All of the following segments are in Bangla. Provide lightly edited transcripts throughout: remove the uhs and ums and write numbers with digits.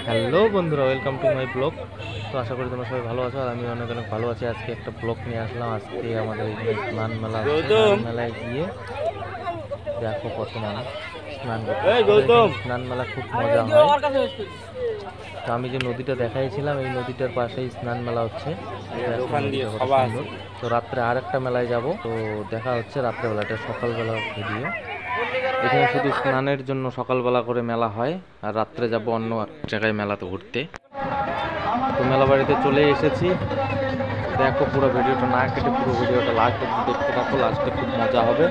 হ্যালো বন্ধুরা, ওয়েলকাম টু মাই ব্লগ। তো আশা করি তোমরা সবাই ভালো আছো, আর আমি অনেক অনেক ভালো আছি। আজকে একটা ব্লগ নিয়ে আসলাম। আজকে আমাদের এখানে স্নান মেলা হচ্ছে। স্নান মেলায় গিয়ে দেখো কত মানুষ স্নান করতে। স্নান মেলা খুব মজা হয়। তো আমি যে নদীটা দেখাইছিলাম, এই নদীটার পাশেই স্নান মেলা হচ্ছে। তো রাত্রে আর একটা মেলায় যাব, তো দেখা হচ্ছে রাত্রেবেলা। এটা সকালবেলা ভিডিও। এখানে শুধু স্নানের জন্য সকালবেলা করে মেলা হয়, আর রাত্রে যাব অন্য জায়গায় মেলাতে ঘুরতে। তো মেলা বাড়িতে চলে এসেছি। দেখো পুরো ভিডিওটা না কেটে পুরো ভিডিওটা লাস্ট অব্দি দেখতে থাকো। লাস্টে খুব মজা হবে,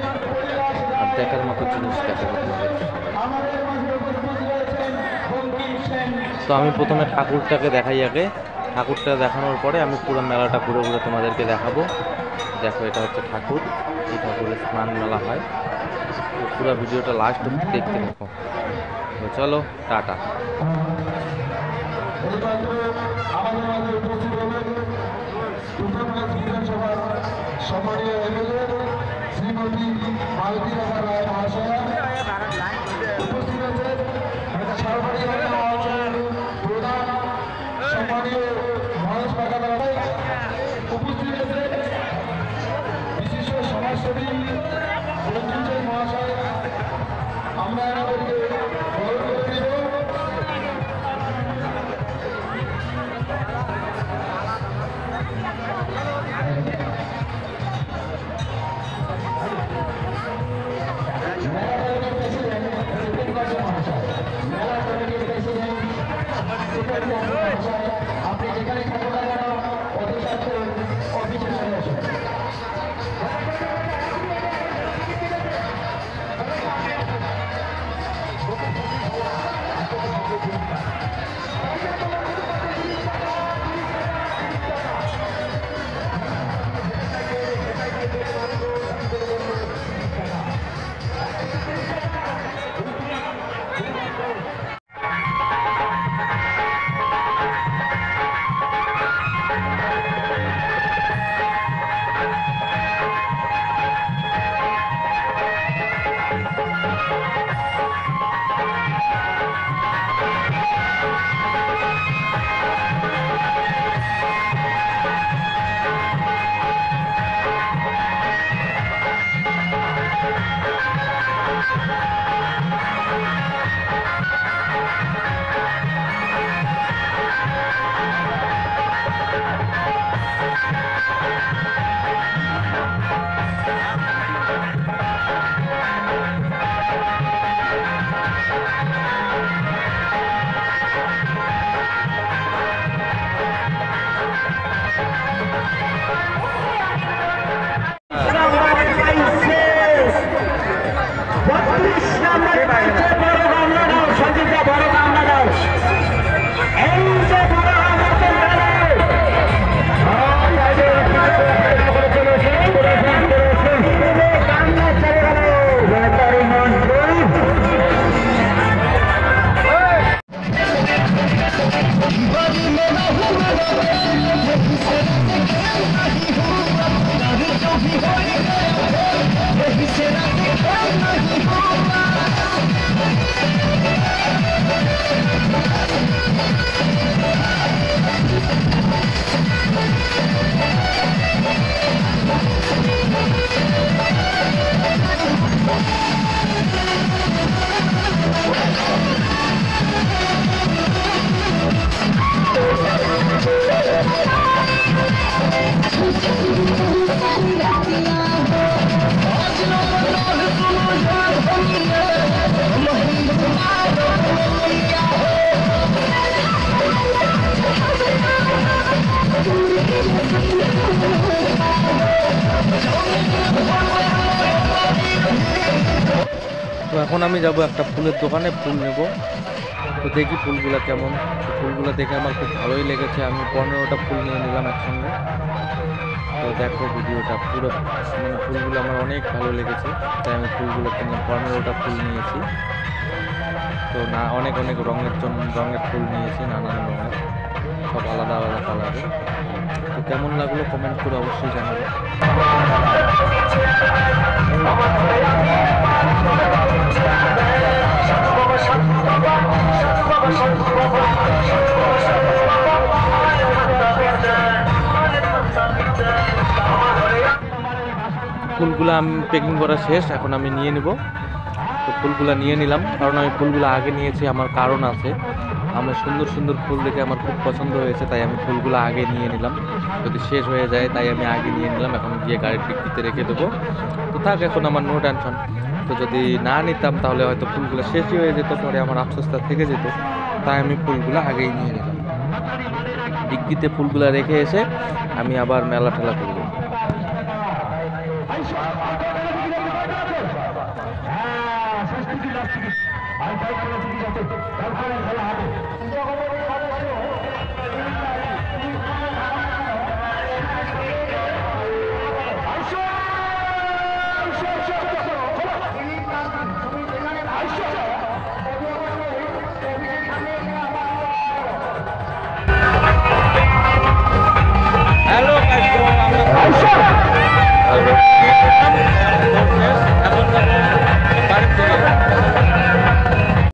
আর দেখার মতো জিনিস দেখাবো তোমাদেরকে। তো আমি প্রথমে ঠাকুরটাকে দেখাই আগে। ঠাকুরটা দেখানোর পরে আমি পুরো মেলাটা ঘুরে ঘুরে তোমাদেরকে দেখাবো। দেখো, এটা হচ্ছে ঠাকুর। এই ঠাকুরের স্নান মেলা হয়। তো পুরো ভিডিওটা লাস্ট অব্দি দেখতে থাকো। তো চলো, টাটা। সম্মানীয় এমএলএ শ্রীমতী মালতী রায় মহাশয়া উপস্থিত আছেন। সরকারি মহাশয়ের প্রধান সম্মানীয় মহেশ পাকাদার উপস্থিত আছেন। বিশিষ্ট সমাজসেবী মৃত্যুঞ্জয় মহাশয়, আমরা আমাদেরকে বরণ করে দিব। আপনি যেখানে থাকুন না কেন অতি সত্ত্বে অফিসে চলে আসুন। তো এখন আমি যাব একটা ফুলের দোকানে, ফুল নেব। তো দেখি ফুলগুলো কেমন। ফুলগুলো দেখে আমার খুব ভালোই লেগেছে। আমি 15টা ফুল নিয়ে নিলাম একসঙ্গে। তো দেখো ভিডিওটা পুরো, মানে ফুলগুলো আমার অনেক ভালো লেগেছে, তাই আমি ফুলগুলো কিনলাম। 15টা ফুল নিয়েছি। তো না, অনেক অনেক রঙের ফুল নিয়েছি, নানান রঙের, সব আলাদা আলাদা কালারের। তো কেমন লাগলো কমেন্ট করে অবশ্যই জানাবে। Baba ফুলগুলো আমি প্যাকিং করা শেষ, এখন আমি নিয়ে নিব। তো ফুলগুলো নিয়ে নিলাম, কারণ আমি ফুলগুলো আগে নিয়েছি, আমার কারণ আছে। আমার সুন্দর সুন্দর ফুল দেখে আমার খুব পছন্দ হয়েছে, তাই আমি ফুলগুলো আগে নিয়ে নিলাম। যদি শেষ হয়ে যায় তাই আমি আগে নিয়ে নিলাম, এখন গিয়ে গাড়ির ডিক্কিতে রেখে দেবো। তো থাক, এখন আমার নো টেনশন। তো যদি না নিতাম তাহলে হয়তো ফুলগুলো শেষই হয়ে যেত, পরে আমার আফসোসটা থেকে যেত। তাই আমি ফুলগুলো আগেই নিয়ে নিলাম। ডিক্কিতে ফুলগুলো রেখে এসে আমি আবার মেলা ঠেলা করবো। হ্যাঁ, ষষ্ঠ কি লাস্ট টিকিট, আর তাই কোনো টিকিট আছে, তারপরে খেলা হবে।